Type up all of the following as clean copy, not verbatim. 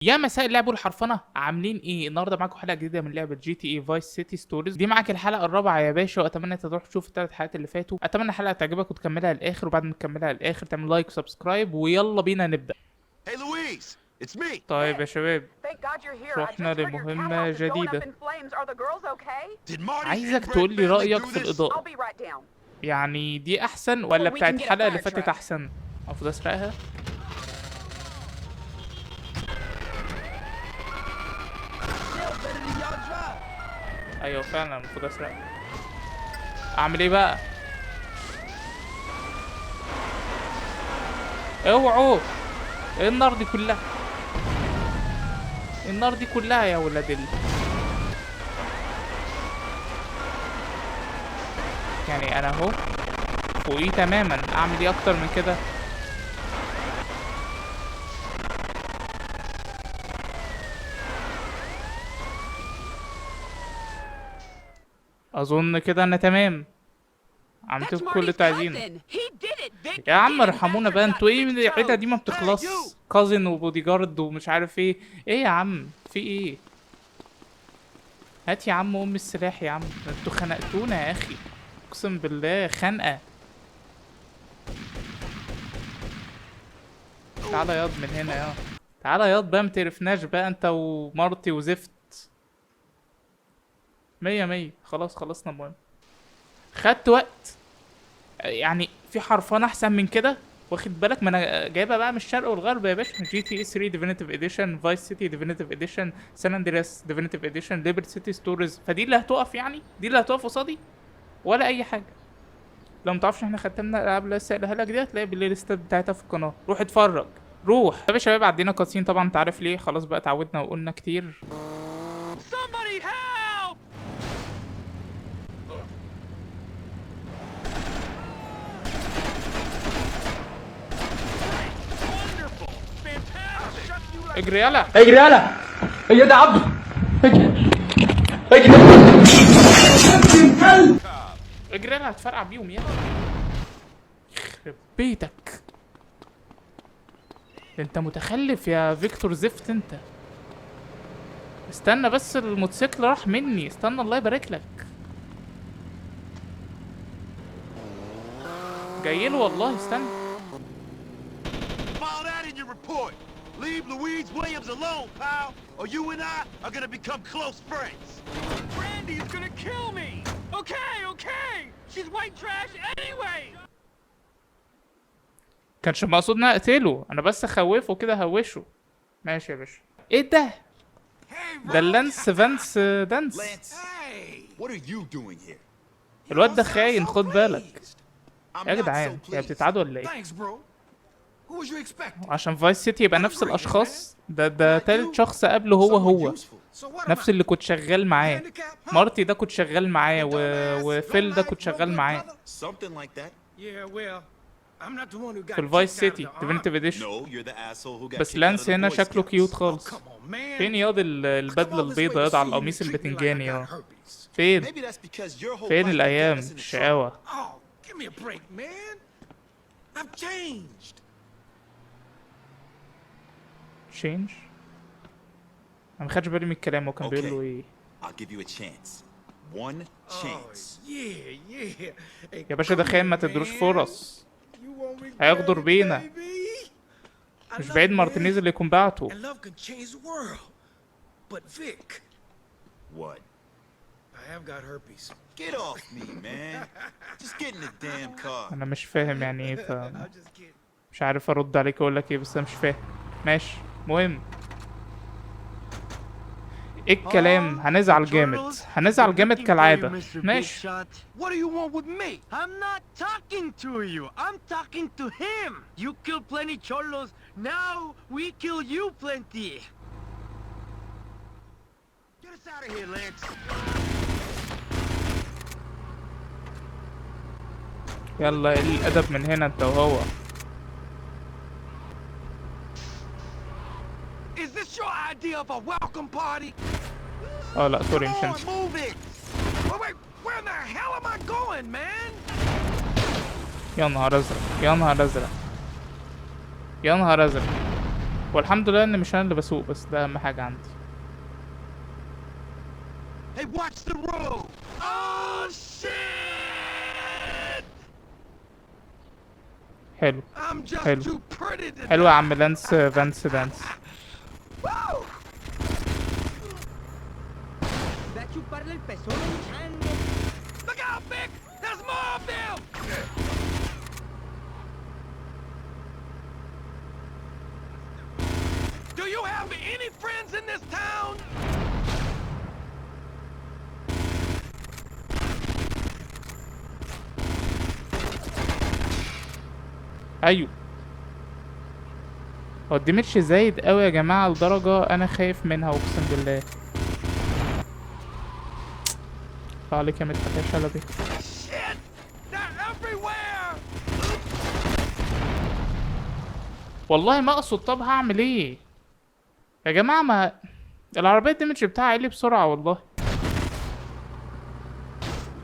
يا مساء اللعب والحرفنه، عاملين ايه؟ النهارده معاكم حلقه جديده من لعبه جي تي اي فايس سيتي ستوريز. دي معاك الحلقه الرابعه يا باشا، واتمنى انت تروح تشوف الثلاث حلقات اللي فاتوا. اتمنى الحلقه تعجبك وتكملها للاخر، وبعد ما تكملها للاخر تعمل لايك وسبسكرايب، ويلا بينا نبدا. Hey Louise, it's me. طيب يا شباب، Thank God you're here. I رحنا just heard your لمهمه townhouse is going up جديده. in flames. Are the girls okay? Did Marty's عايزك inbred تقول لي family رايك do في this? I'll الاضاءه. be right down. يعني دي احسن ولا Or we بتاعت can get a الحلقه اللي fire فاتت truck. احسن؟ المفروض اسرقها. ايوه فعلا المفروض اسرقها. اعمل ايه بقى؟ اوعوا! ايه النار دي كلها؟ النار دي كلها يا ولاد يعني انا اهو فوقيه تماما، اعمل ايه اكتر من كده؟ اظن كده انا تمام، عملت That's كل اللي Marty's انتوا عايزينه. cousin. He did it. Vic يا عم did it. ارحمونا Baxter بقى، got انتوا ايه six العيله دي ما toes. بتخلص؟ you. كازن وبودي جارد ومش عارف ايه. ايه يا عم في ايه؟ هات يا عم ام السلاح يا عم، انتوا خنقتونا يا اخي، اقسم بالله خنقه. تعالى ياض من هنا يا، تعالى ياض بقى، متقرفناش بقى انت ومارتي وزفت. مية مية، خلاص خلصنا. المهم خدت وقت، يعني في حرفان احسن من كده؟ واخد بالك؟ ما انا جايبها بقى من الشرق والغرب يا باشا. جي تي اي 3 ديفينيتيف اديشن، فايس سيتي ديفينيتيف اديشن، سان اندرياس ديفينيتيف اديشن، ليبرت سيتي ستوريز. فدي اللي هتقف يعني؟ دي اللي هتقف قصادي ولا اي حاجه؟ لو متعرفش احنا ختمنا الالعاب اللي لسه قايلها لك دي، هتلاقي البلاي ليست بتاعتها في القناه، روح اتفرج. روح يا باشا. شباب عدينا كاتسين طبعا، انت عارف ليه، خلاص بقى اتعودنا وقلنا كتير. Somebody help! Wonderful! Fantastic! اجري يلا اجري يلا. هي ده عبده. اجري اجري. اجري يلا، هتفرقع بيهم يلا. يخرب بيتك، انت متخلف يا فيكتور زفت انت. استنى بس، الموتوسيكل راح مني، استنى الله يبارك لك. جايله والله، استنى. File that in your report. Leave Louise Williams alone, pal, or you and I are gonna become close friends. Brandy is gonna kill me! Okay. She's white trash anyway! كانش مقصود ان أنا اقتله، انا بس اخوفه كده، هوشه. ماشي يا باشا. ايه ده؟ ده اللانس فانس دانس. Lance, hey! What are you doing here? الواد ده خاين، خد بالك. يا جدعان يا بتتعادوا ولا ايه؟ Thanks, bro. Who was you expecting? عشان فايس سيتي يبقى نفس الاشخاص؟ ده تالت شخص قبله هو نفس اللي كنت شغال معاه. مارتي ده كنت شغال معاه وفيل ده كنت شغال معاه Something like that. Yeah, well, I'm not the one who got في الفايس kicked out of سيتي the army. ديفينيتيف اديشن. No, you're the asshole who got بس kicked out of لانس the هنا Boy شكله Scouts. كيوت Oh, خالص. come on, man. فين ياض Come البدله all this way البيضاء to ياض على see you القميص treat me like I البتنجاني got يا؟ herpes. فين؟ Maybe that's because your whole فين life الايام got us in trouble. الشقاوه؟ Oh, give me a break, man. I've changed. تشينج؟ انا ما خدش بالي من الكلام، هو كان بيقول له ايه؟ I'll give you a chance. One Oh, chance. yeah. Hey, يا باشا ده come خاين، ما here, تدروش man. فرص. You want me هيغدر bad, بينا. baby? I مش love بعيد you, مارتينيز man. اللي يكون بعته. And love can change the world. But Vic, What? I have got herpes. Get off me, man. Just get in the damn car. انا مش فاهم يعني ايه، I'm just kidding. مش عارف ارد عليك اقول لك ايه، بس انا مش فاهم. ماشي مهم. ايه الكلام؟ هنزعل جامد، هنزعل جامد كالعادة. ماشي. What do you want with me? I'm not talking to you. I'm talking to him. You kill plenty cholos. Now we kill you plenty. Get us out of here, Lance. يلا قليل الادب من هنا انت وهو. Is this your idea of a welcome party? اه لا سوري مش Come انت. on, move it. Wait, where in the hell am I going, man? يا نهار ازرق، يا نهار ازرق، يا نهار ازرق. والحمد لله ان مش انا اللي بسوق، بس ده اهم حاجه عندي. Hey, watch the road! Oh, shit! حلو I'm just حلو too pretty to حلو يا عم لانس فانس دانس. Va a chuparle el pezón a un chango. Look out, Vic! There's more of them! Do you have any friends in this town? ايوه. هو الدمج زايد قوي يا جماعه لدرجه انا خايف منها اقسم بالله. طلع عليك يا مدحت يا شلبي. Shit! They're everywhere! والله ما اقصد. طب هعمل ايه يا جماعه؟ ما العربيه الدمج بتاعها عالي بسرعه والله.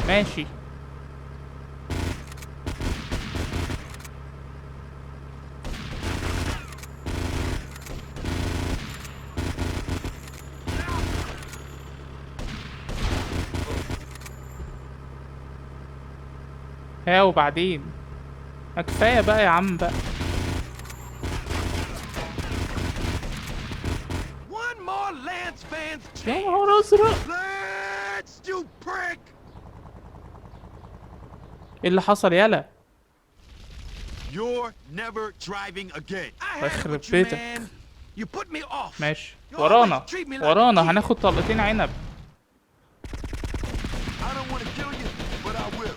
ماشي. ها وبعدين؟ ما كفايه بقى يا عم بقى. One more Lance Van's يا chance! نهار ازرق. Let's you prick! ايه اللي حصل يالا؟ You're never driving again. I had يخرب it with you, بيتك. man. You put me off. ماشي. You ورانا always treat me like ورانا a kid. هناخد طلقتين عنب. I don't want to kill you, but I will.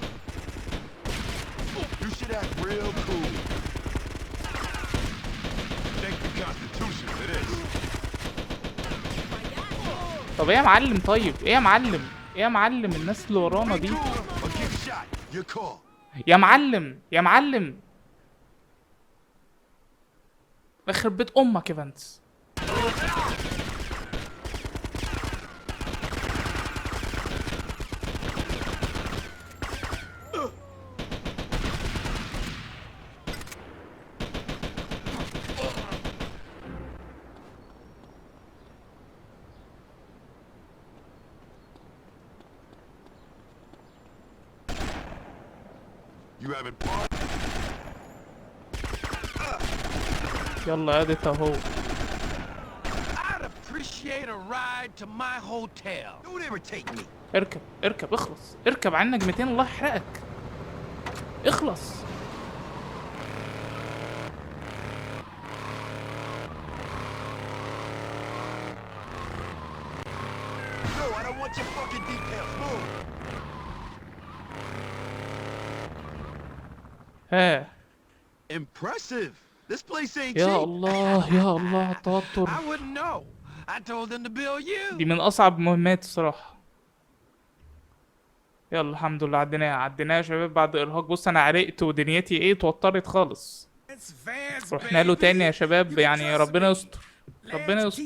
You should act real cool. Thank the Constitution for this. طب ايه يا معلم؟ طيب ايه يا معلم؟ ايه يا معلم الناس اللي ورانا Be دي؟ cool or get shot. Your call. يا معلم يا معلم. يخرب بيت امك يا فانس. You having fun? يلا اديت اهو. I'd appreciate a ride to my hotel. Don't irritate me. اركب اركب اخلص. اركب على النجمتين الله يحرقك. اخلص. No, I don't want your fucking details. Move. ها. Impressive. This place ain't يا cheap. الله يا الله على التوتر. I wouldn't know. I told them to bill you. دي من اصعب مهمات الصراحه. يلا الحمد لله عديناها عديناها يا شباب بعد ارهاق. بص انا عرقت ودنيتي ايه اتوترت خالص. It's Vance, رحنا له تاني يا شباب يعني ربنا يستر. ربنا يستر.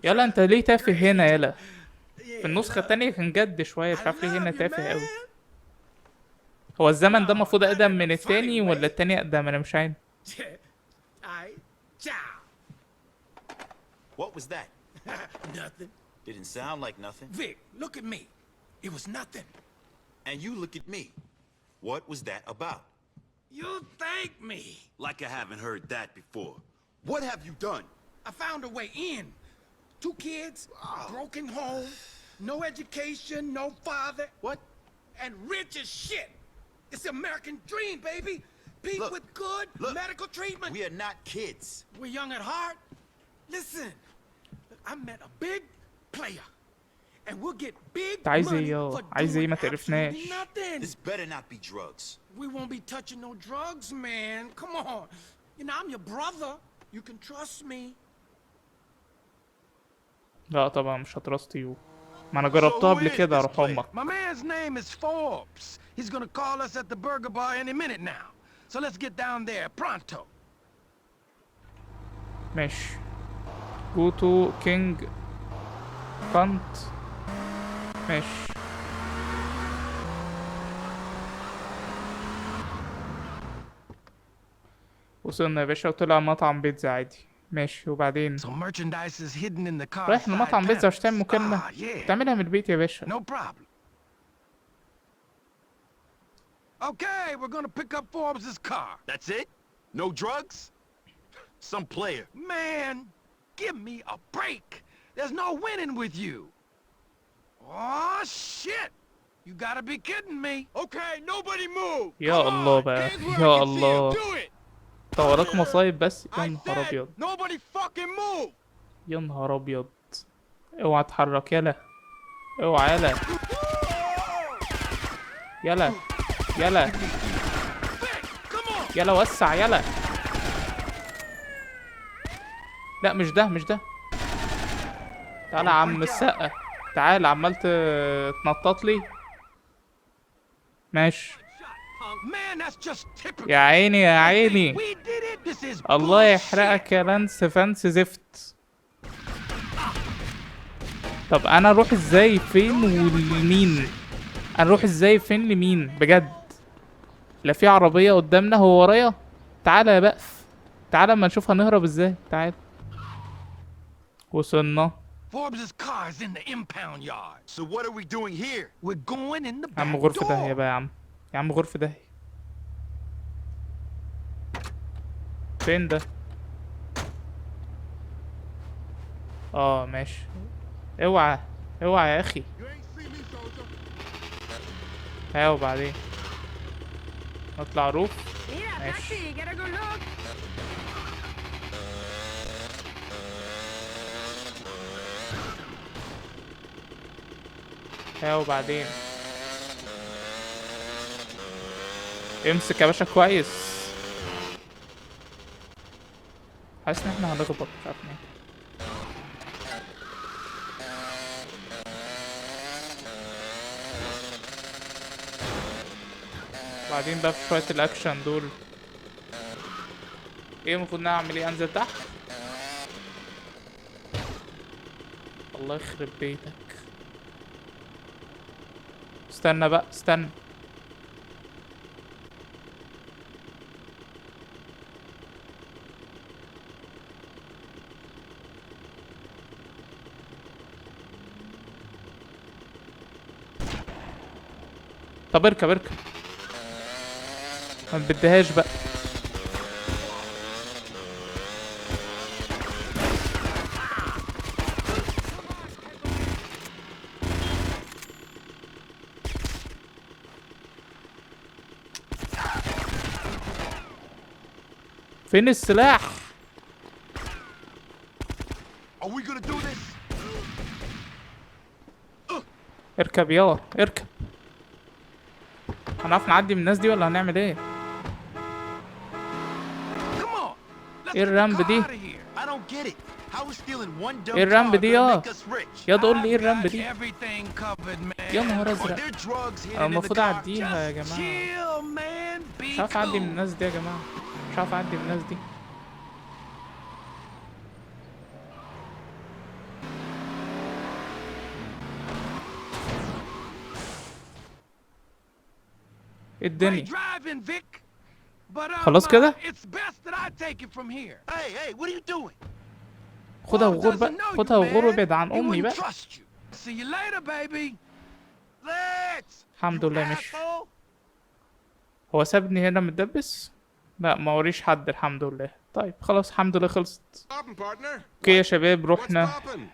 يلا انت ليه تافه هنا يلا؟ في النسخة التانية كان جد شوية مش عارف ليه هنا تافه قوي. هو الزمن ده المفروض اقدم من التاني ولا التاني اقدم؟ انا مش عارف. What was that? Nothing. Didn't sound like nothing. Vic, look at me. It was nothing. And you look at me. What was that about? You thank me. Like I haven't heard that before. What have you done? I found a way in. 2 kids, broken home, no education, no father. What? And rich as shit. It's the American dream, baby. People Look, with good look, medical treatment. We are not kids. We're young at heart. Listen, I met a big player. And we'll get big انت عايز money ايه يا for عايز ايه؟ doing ما تعرفناش. absolutely nothing. This better not be drugs. We won't be touching no drugs, man. Come on. You know, I'm your brother. You can trust me. لا طبعا مش هتراست يو. ما انا جربتها قبل كده اروح امك. My man's name is Forbes. He's gonna call us at the burger bar any minute now. So let's get down there pronto. ماشي. جو تو كينج كانت. ماشي. وصلنا يا باشا وطلع مطعم بيتزا عادي. ماشي وبعدين Some merchandise is hidden in the car. رايح لمطعم بيتزا عشان تعمل Ah, مكالمة. yeah. رايح لمطعم بيتزا عشان تعمل مكالمة. Ah, yeah. تعملها من البيت يا باشا. No problem. Okay, we're gonna pick up Forbes's car. That's it? No drugs? Some player. Man, give me a break. There's no winning with you. Oh, shit. You gotta be kidding me. Okay, nobody move. يا الله بقى يا الله. انت وراك مصايب بس. يا نهار ابيض Nobody fucking move. يا نهار ابيض. اوعى تتحرك يلا. اوعى يلا يلا يلا يلا وسع يلا. لا مش ده مش ده. تعالى يا عم السقة. تعالى عمال تنطط لي. ماشي. Man, that's just typical. يا عيني يا عيني. We did it. This is الله bullshit. يحرقك يا لانس فانس زفت. طب انا اروح ازاي فين ولمين؟ اروح ازاي فين لمين بجد؟ لا في عربية قدامنا هو ورايا. تعالى يا بقف. تعالى اما نشوف هنهرب ازاي. تعالى. وصلنا. Forbes's car is in the impound yard. So what are we doing here? We're going in the يا عم back غرفة داهية door. بقى يا عم. يا عم غرفة داهية. فين ده؟ اه ماشي. اوعى اوعى يا اخي. ها وبعدين نطلع روف. ماشي. ها وبعدين امسك يا باشا كويس. حاسس ان احنا هنخبط مش عارف ليه. بعدين بقى في شوية الاكشن دول. ايه المفروض نعمل ايه؟ انزل تحت. الله يخرب بيتك. استنى بقى استنى. طب اركب اركب. ما بديهاش بقى. فين السلاح؟ Are we gonna do this? اركب يلا اركب. هنعرف نعدي من الناس دي ولا هنعمل ايه؟ Come on. Let's ايه get the الرمب car دي؟ out of here. I don't get it. How is stealing one dumb ايه الرمب car دي gonna يا؟ make us rich? يا تقول لي ايه I've الرمب got دي؟ everything covered, man. يا نهار Are ازرق. there drugs hidden انا in the المفروض car? اعديها يا Just جماعة. chill, man. Be مش عارف اعدي من cool. الناس دي يا جماعة. مش عارف اعدي من الناس دي. ايه Great الدنيا؟ driving, Vic. But خلاص كده؟ it's best that I take it from here. Hey, hey, what are you doing? خدها Paul وغور doesn't بقى. know you, خدها وغور man. وابعد عن He امي wouldn't بقى. trust you. See you later, baby. Let's. الحمد You لله مش. asshole. هو سابني هنا متدبس؟ لا ما وريش حد الحمد لله. طيب خلاص الحمد لله خلصت. اوكي يا شباب رحنا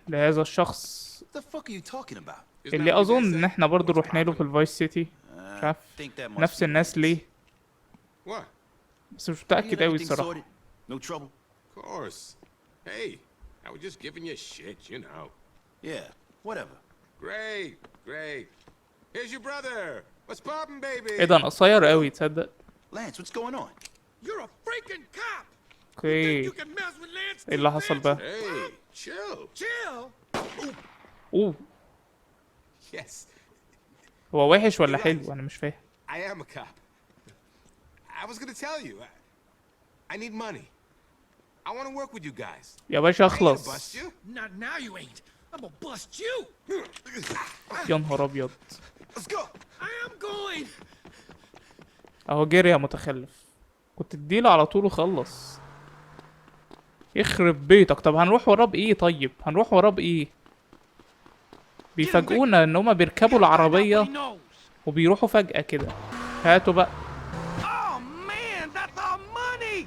لهذا الشخص The fuck are you talking about? اللي اظن ان احنا برضو رحنا له في الفايس سيتي. مش عارف Think that must نفس be الناس ليه What? بس مش You متأكد got اوي everything الصراحة. sorted? No trouble? Of course. Hey, I was just giving you shit, you know. Yeah, whatever. Great, great. Here's your brother. What's poppin', baby? ايه ده انا قصير اوي تصدق. Lance, what's going on? You're a freaking cop. اوكي You can mess with Lance. ايه اللي حصل بقى؟ Hey, chill. Chill. اوه Yes, هو وحش ولا حلو؟ انا مش فاهم. I am a cop. I was gonna tell you. I need money. I want to work with you guys. يا باشا I ain't gonna bust اخلص. you. Not now you ain't. I'm gonna bust you. يا نهار ابيض. Let's go! I am going. اهو جري يا متخلف. كنت اديله على طول وخلص. يخرب بيتك. طب هنروح وراه بايه؟ طيب هنروح وراه بايه؟ بيفاجئونا ان هما بيركبوا العربية وبيروحوا فجأة كده. هاتوا بقى. Oh man, that's our money.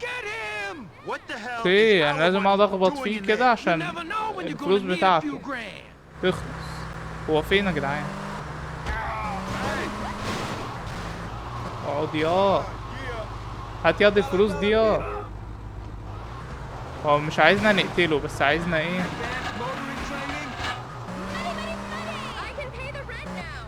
Get him. What the hell? اوكي انا لازم اقعد is اخبط doing فيه in كده there? You عشان never know when you're الفلوس gonna need a بتاعته few grand. تخلص. هو فين يا جدعان؟ اقعد يا هات ياض الفلوس دي يا. هو مش عايزنا نقتله بس عايزنا ايه؟ I can pay the rent now.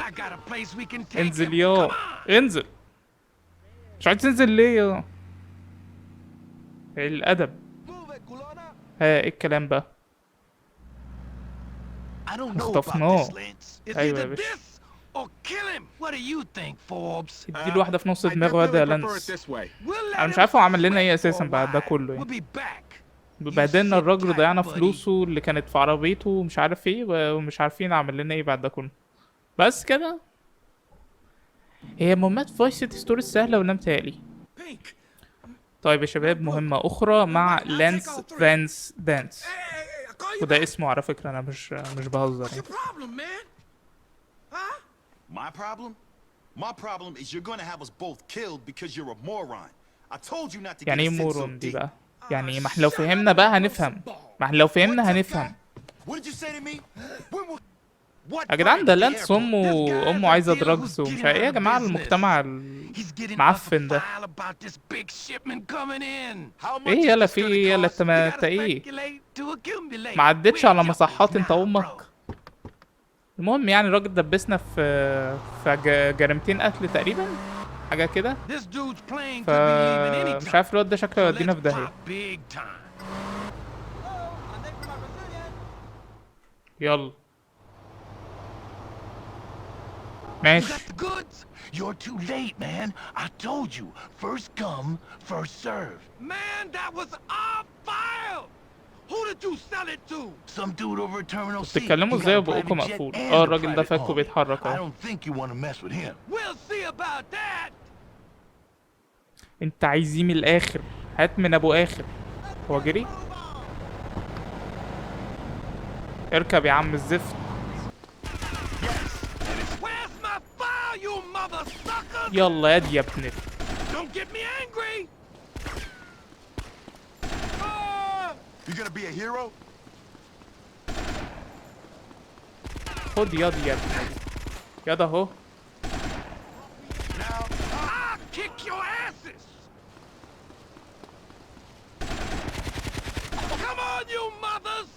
I got a place we can take انزل him. يا Come on. انزل. مش عايز تنزل ليه يا؟ الادب. ها ايه الكلام بقى؟ I don't know about اخطفناه. this, Lance. It's ايوه يا either باشا. this or kill him. What do you think, Forbes? اديله واحدة في نص دماغه ده يا لانس. We'll let انا مش him عارف هو عمل لنا sweat ايه for اساسا a بعد ده while. كله We'll يعني. be back. بهدلنا sit الراجل tight, وضيعنا buddy. فلوسه اللي كانت في عربيته ومش عارف ايه ومش عارفين عمل لنا ايه بعد ده كله. بس كده. هي مهمات فايس سيتي ستوري سهلة ولا متهيألي؟ Pink. طيب يا شباب مهمة أخرى مع لانس فانس دانس. Hey, I call you وده back. اسمه على فكرة أنا مش بهزر What's يعني. your problem, man? Huh? My problem? My problem is you're gonna have us both killed because you're a moron. I told you not to get يعني ايه us in so مورون دي deep. بقى؟ يعني ما احنا لو فهمنا بقى هنفهم. ما احنا لو فهمنا هنفهم. What did you say to me? When will... What يا جدعان ده part? لانس This guy's أمه a عايزة dealer دراجز who's ومش getting عارف ايه يا out of جماعة business. المجتمع He's getting us a المعفن ده. file about this big shipment coming in. How much ايه is يلا this في gonna ايه يلا cost? انت We gotta انت ايه؟ speculate to accumulate. ما عدتش We're على yuppers مصحات انت now, وامك. bro. المهم يعني الراجل دبسنا في جريمتين قتل تقريبا حاجة كده. This dude's plane could be leaving مش anytime. عارف الواد ده شكله So يودينا let's في داهية. pop big time. يلا You ماشي. got the goods? You're too late, man. I told you. First come, first serve. Man, that was our file! Who did you sell it to? Some dude over at Terminal C. بتتكلموا He ازاي got a وبقكم private jet مقفول؟ and اه a الراجل ده private فكه army. بيتحرك I اهو. don't think you want to mess with him. We'll see about that. انت عايزيه من الاخر. هات من ابو اخر. هو جري؟ اركب يا عم الزفت. Where's my file, you mother suckers? يلا يا دي يا ابن Don't get me angry. You gonna be a hero? خد يا دي يا ابن يا ده اهو. Now, I'll kick your asses. Come on, you mothers.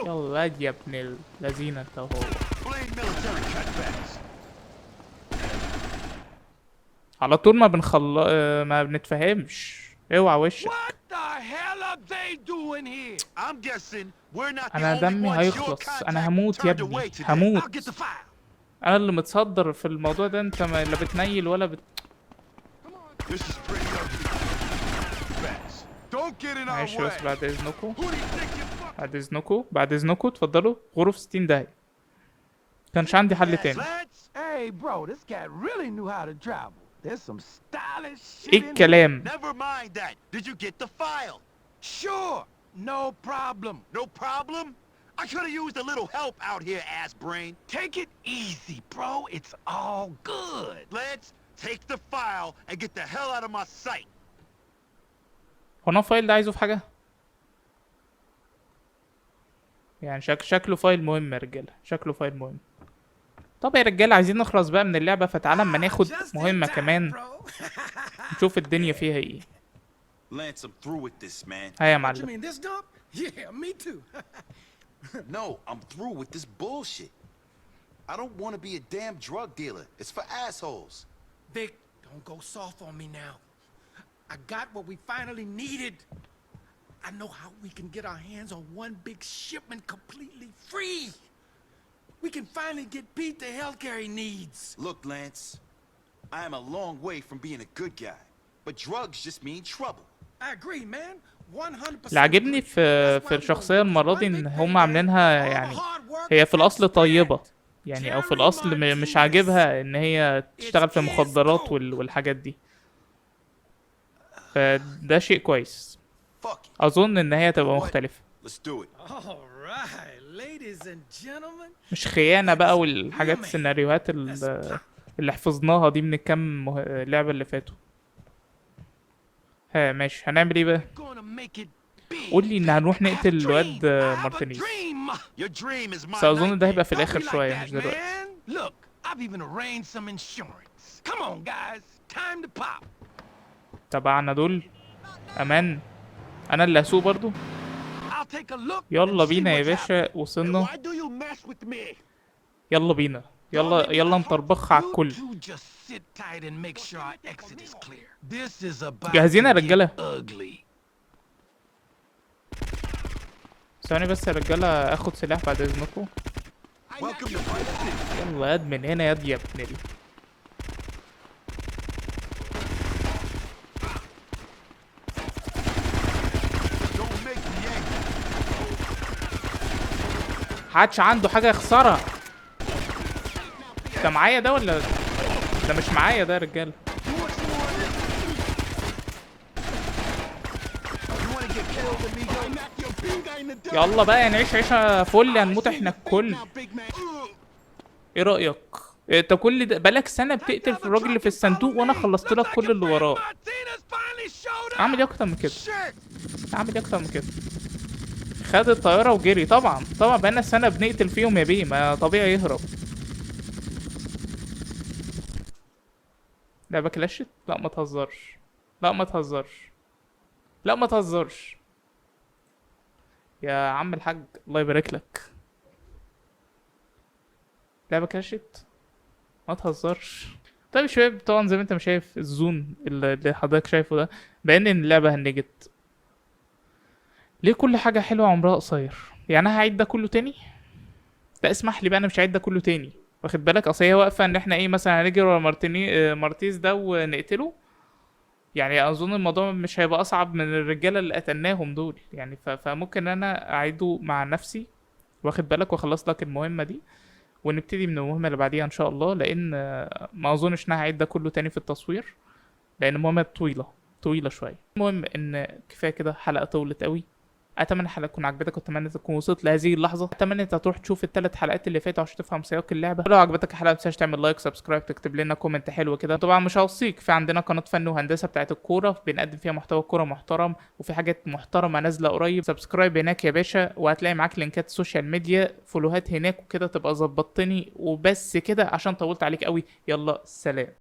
يلا يا دي يا ابن اللذينه انت اهو. Blame military cutbacks. على طول ما بنتفهمش. اوعى وشك. What the hell are they doing here? I'm guessing we're not the انا only دمي ones your هيخلص. انا contact هموت يا turned ابني away today. I'll هموت. get the file. انا اللي متصدر في الموضوع ده. انت لا بتنيل ولا This is pretty ugly. Facts. Don't get in our ماشي بس way. بعد اذنكم. Who do you think you're fucking? بعد اذنكم اتفضلوا. غرف 60 داهية. كانش عندي حل تاني. Let's. Hey, bro, this cat really knew how to travel. There's some stylish shit ايه in here. الكلام؟ Never mind that. Did you get the file? Sure, no problem. No problem? I could have used a little help out here, ass brain. Take it easy, bro. It's all good. Let's take the file and get the hell out of my sight. هو انا الفايل ده عايزه في حاجة؟ يعني شكله فايل مهم يا رجالة. شكله فايل مهم. طب يا رجالة عايزين نخلص بقى من اللعبة فتعالى اما ناخد مهمة كمان نشوف الدنيا فيها ايه. Lance, I'm through with this, man. ها يا What you معلم. mean, this dump? Yeah, me too. No, I'm through with this bullshit. I don't want to be a damn drug dealer. It's for assholes. Vic, don't go soft on me now. I got what we finally needed. I know how we can get our hands on one big shipment completely free. We can finally get Pete the healthcare he needs. Look, Lance, I am a long way from being a good guy, but drugs just mean trouble. I agree, man. اللي عاجبني في الشخصيه المره دي ان هم عاملينها يعني هي في الاصل طيبه، يعني او في الاصل مش عاجبها ان هي تشتغل في المخدرات والحاجات دي، فده شيء كويس. Fuck it. اظن ان هي تبقى مختلفه، Let's do it. All right, ladies and gentlemen. مش خيانه بقى والحاجات السيناريوهات اللي حفظناها دي من الكام لعبه اللي فاتوا. ها ماشي، هنعمل ايه بقى؟ Gonna make it big. قول لي ان هنروح نقتل Have a الواد dream. Have a مارتينيز، dream. Your dream is my بس اظن ده هيبقى في nightmare. الاخر Don't be like شويه that, مش دلوقتي. man. Look, I've even arranged some insurance. Come on, guys. Time to pop. تبعنا دول امان، انا اللي هسوق برضو. I'll take a look. يلا and see بينا يا what's باشا، happening. وصلنا. Why do you mess with me? يلا بينا، يلا نطربخها على الكل. You two just sit tight and make sure our exit is clear. This is about جاهزين يا to get رجالة؟ ugly. ثواني بس يا رجاله، اخد سلاح بعد اذنكم. Welcome to Vice City. يلا ياد من هنا ياد يا ابن Don't make me angry. محدش عنده حاجه يخسرها. ده معايا ده ولا ده مش معايا ده يا رجاله؟ You wanna get killed, amigo? Knock your pinga in the dust. يلا بقى نعيش عيشه فل، هنموت احنا الكل. Now, big man. ايه رايك؟ انت كل ده بقالك سنه بتقتل في الراجل اللي في الصندوق وانا خلصت لك كل اللي وراه. اعمل ايه اكتر من كده؟ اعمل ايه اكتر من كده؟ خد الطياره وجري. طبعا بقالنا سنه بنقتل فيهم يا بيه، ما طبيعي يهرب. لعبة كلاشت؟ لا ما تهزرش، لا ما تهزرش، لا ما تهزرش يا عم الحاج، الله يبارك لك. لعبة كلاشت؟ ما تهزرش. طيب يا شباب، طبعا زي ما انت ما شايف الزون اللي حضرتك شايفه ده، بان ان اللعبة هنجت. ليه كل حاجة حلوة عمرها قصير؟ يعني انا هعيد ده كله تاني؟ لا اسمح لي بقى، انا مش هعيد ده كله تاني. واخد بالك؟ اصل هي واقفة ان احنا ايه مثلا هنجري ورا مارتيز ده ونقتله. يعني اظن الموضوع مش هيبقى اصعب من الرجالة اللي قتلناهم دول يعني، فممكن انا اعيده مع نفسي، واخد بالك، واخلص لك المهمة دي ونبتدي من المهمة اللي بعديها ان شاء الله، لان ما اظنش ان انا هعيد ده كله تاني في التصوير، لان المهمة طويلة شوية. المهم ان كفاية كده، حلقة طولت قوي. اتمنى الحلقه تكون عجبتك، واتمنى تكون وصلت لهذه اللحظه. اتمنى انت تروح تشوف الثلاث حلقات اللي فاتوا عشان تفهم سياق اللعبه. لو عجبتك الحلقه ما تنساش تعمل لايك، سبسكرايب، تكتب لنا كومنت حلو كده. طبعا مش هوصيك، في عندنا قناه فن وهندسه بتاعت الكوره، بنقدم فيها محتوى كوره محترم، وفي حاجات محترمه نازله قريب. سبسكرايب هناك يا باشا، وهتلاقي معاك لينكات السوشيال ميديا، فولوهات هناك وكده، تبقى ظبطتني. وبس كده عشان طولت عليك قوي. يلا سلام.